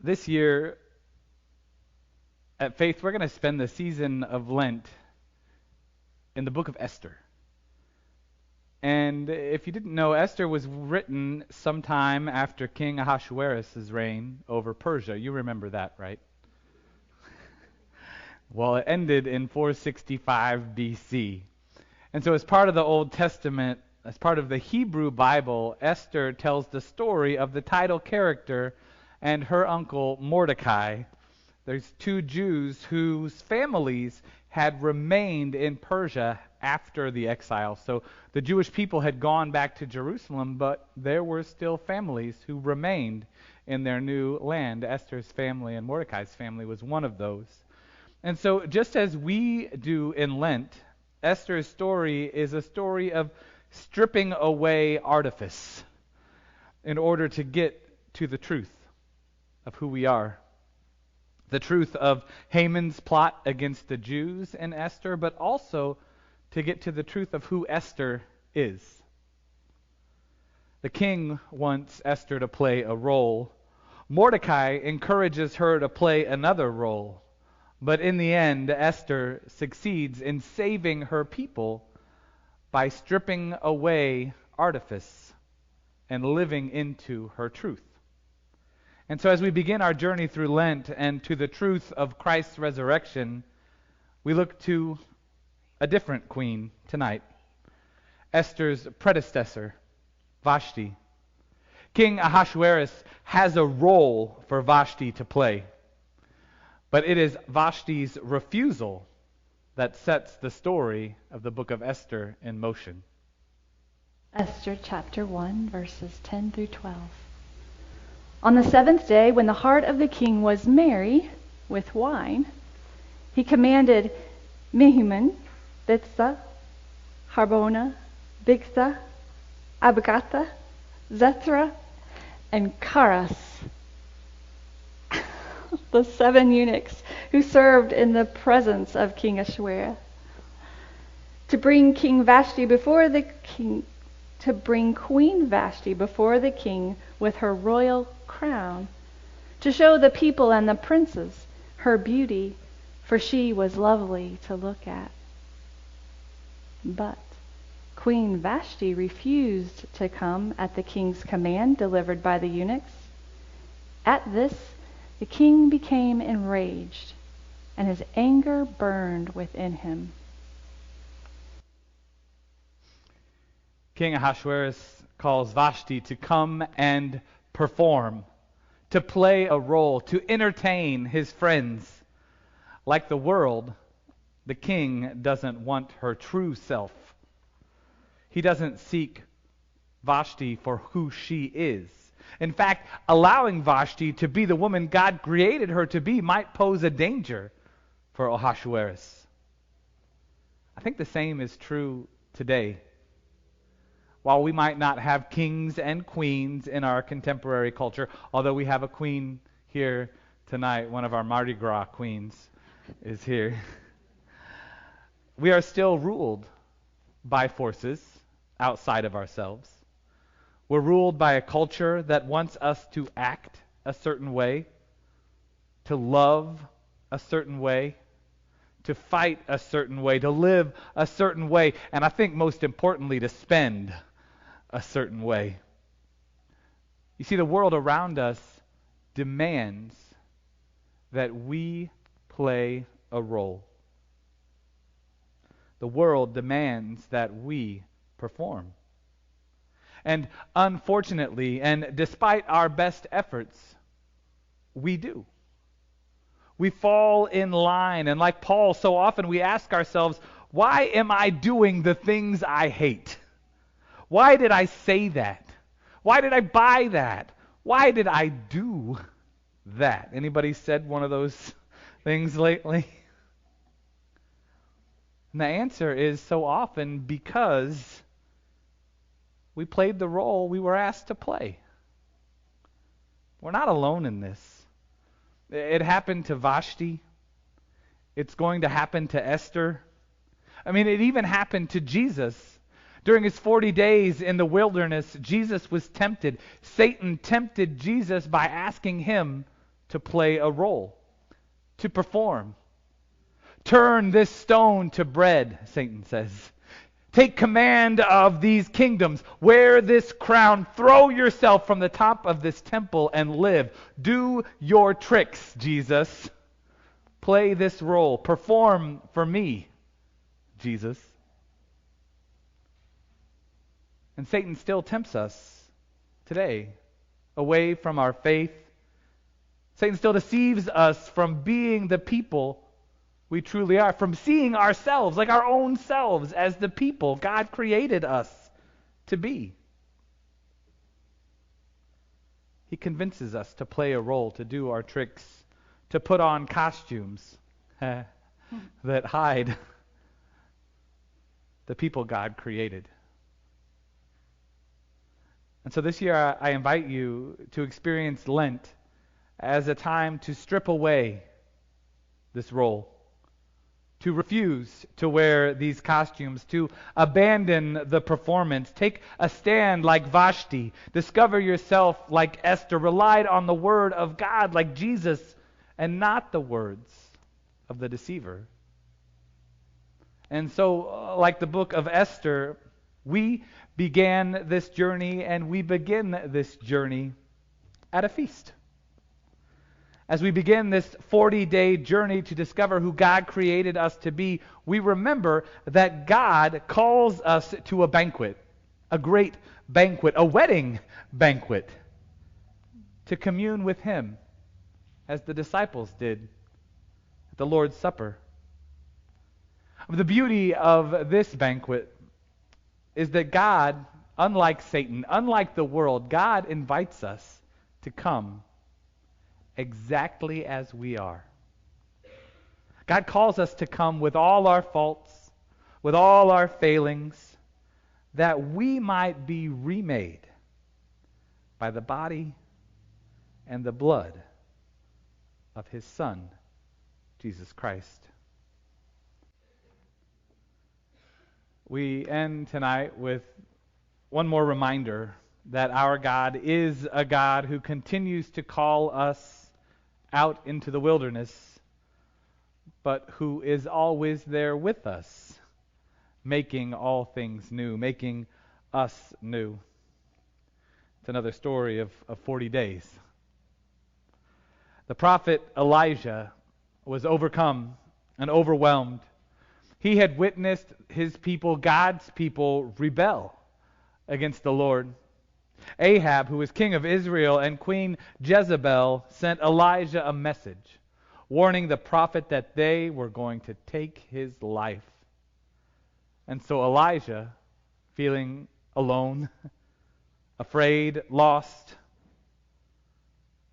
This year at Faith, we're going to spend the season of Lent in the book of Esther. And if you didn't know, Esther was written sometime after King Ahasuerus' reign over Persia. You remember that, right? Well, it ended in 465 BC. And so as part of the Old Testament, as part of the Hebrew Bible, Esther tells the story of the title character and her uncle Mordecai. There's two Jews whose families had remained in Persia after the exile. So the Jewish people had gone back to Jerusalem, but there were still families who remained in their new land. Esther's family and Mordecai's family was one of those. And so just as we do in Lent, Esther's story is a story of stripping away artifice in order to get to the truth of who we are. The truth of Haman's plot against the Jews in Esther, but also to get to the truth of who Esther is. The king wants Esther to play a role. Mordecai encourages her to play another role. But in the end, Esther succeeds in saving her people by stripping away artifice and living into her truth. And so as we begin our journey through Lent and to the truth of Christ's resurrection, we look to a different queen tonight, Esther's predecessor, Vashti. King Ahasuerus has a role for Vashti to play, but it is Vashti's refusal that sets the story of the book of Esther in motion. Esther chapter 1, verses 10 through 12. On the 7th day, when the heart of the king was merry with wine, he commanded Mehuman, Biztha, Harbona, Bigtha, Abagatha, Zethra, and Karas, the 7 eunuchs who served in the presence of King Ahasuerus, to bring Queen Vashti before the king with her royal crown, to show the people and the princes her beauty, for she was lovely to look at. But Queen Vashti refused to come at the king's command delivered by the eunuchs. At this, the king became enraged, and his anger burned within him. King Ahasuerus calls Vashti to come and perform, to play a role, to entertain his friends. Like the world, the king doesn't want her true self. He doesn't seek Vashti for who she is. In fact, allowing Vashti to be the woman God created her to be might pose a danger for Ahasuerus. I think the same is true today. While we might not have kings and queens in our contemporary culture, although we have a queen here tonight, one of our Mardi Gras queens is here, we are still ruled by forces outside of ourselves. We're ruled by a culture that wants us to act a certain way, to love a certain way, to fight a certain way, to live a certain way, and I think most importantly, to spend a certain way. You see, the world around us demands that we play a role. The world demands that we perform. And unfortunately, and despite our best efforts, we do. We fall in line, and like Paul, so often we ask ourselves, why am I doing the things I hate? Why did I say that? Why did I buy that? Why did I do that? Anybody said one of those things lately? And the answer is so often because we played the role we were asked to play. We're not alone in this. It happened to Vashti. It's going to happen to Esther. I mean, it even happened to Jesus. During his 40 days in the wilderness, Jesus was tempted. Satan tempted Jesus by asking him to play a role, to perform. Turn this stone to bread, Satan says. Take command of these kingdoms. Wear this crown. Throw yourself from the top of this temple and live. Do your tricks, Jesus. Play this role. Perform for me, Jesus. And Satan still tempts us today away from our faith. Satan still deceives us from being the people we truly are, from seeing ourselves, like our own selves, as the people God created us to be. He convinces us to play a role, to do our tricks, to put on costumes that hide the people God created. And so this year I invite you to experience Lent as a time to strip away this role, to refuse to wear these costumes, to abandon the performance. Take a stand like Vashti. Discover yourself like Esther. Rely on the word of God like Jesus and not the words of the deceiver. And so, like the book of Esther, we began this journey and we begin this journey at a feast. As we begin this 40-day journey to discover who God created us to be, we remember that God calls us to a banquet, a great banquet, a wedding banquet, to commune with Him, as the disciples did at the Lord's Supper. The beauty of this banquet is that God, unlike Satan, unlike the world, God invites us to come exactly as we are. God calls us to come with all our faults, with all our failings, that we might be remade by the body and the blood of His Son, Jesus Christ. We end tonight with one more reminder that our God is a God who continues to call us out into the wilderness, but who is always there with us, making all things new, making us new. It's another story of 40 days. The prophet Elijah was overcome and overwhelmed. He had witnessed his people, God's people, rebel against the Lord. Ahab, who was king of Israel, and Queen Jezebel sent Elijah a message, warning the prophet that they were going to take his life. And so Elijah, feeling alone, afraid, lost,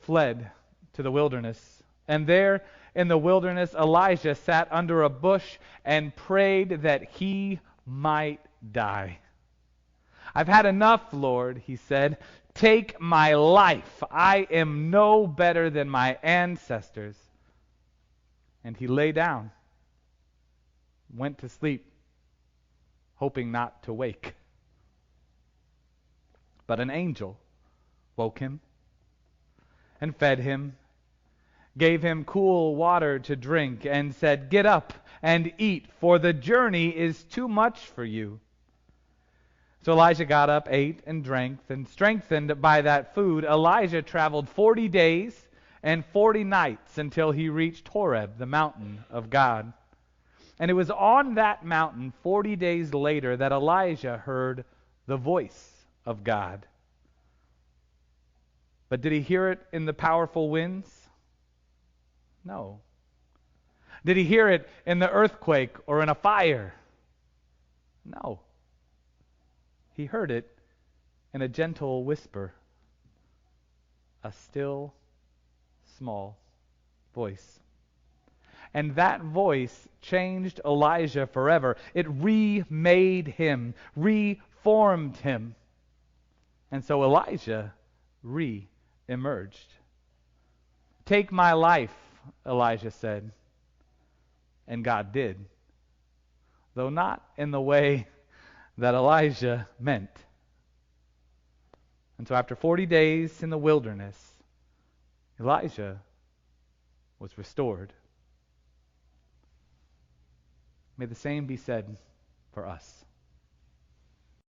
fled to the wilderness. And there in the wilderness, Elijah sat under a bush and prayed that he might die. "I've had enough, Lord," he said. "Take my life. I am no better than my ancestors." And he lay down, went to sleep, hoping not to wake. But an angel woke him and fed him, gave him cool water to drink, and said, "Get up and eat, for the journey is too much for you." So Elijah got up, ate, and drank, and strengthened by that food, Elijah traveled 40 days and 40 nights until he reached Horeb, the mountain of God. And it was on that mountain 40 days later that Elijah heard the voice of God. But did he hear it in the powerful winds? No. Did he hear it in the earthquake or in a fire? No. He heard it in a gentle whisper, a still, small voice. And that voice changed Elijah forever. It remade him, reformed him. And so Elijah re-emerged. "Take my life," Elijah said. And God did, though not in the way that Elijah meant. And so after 40 days in the wilderness, Elijah was restored. May the same be said for us.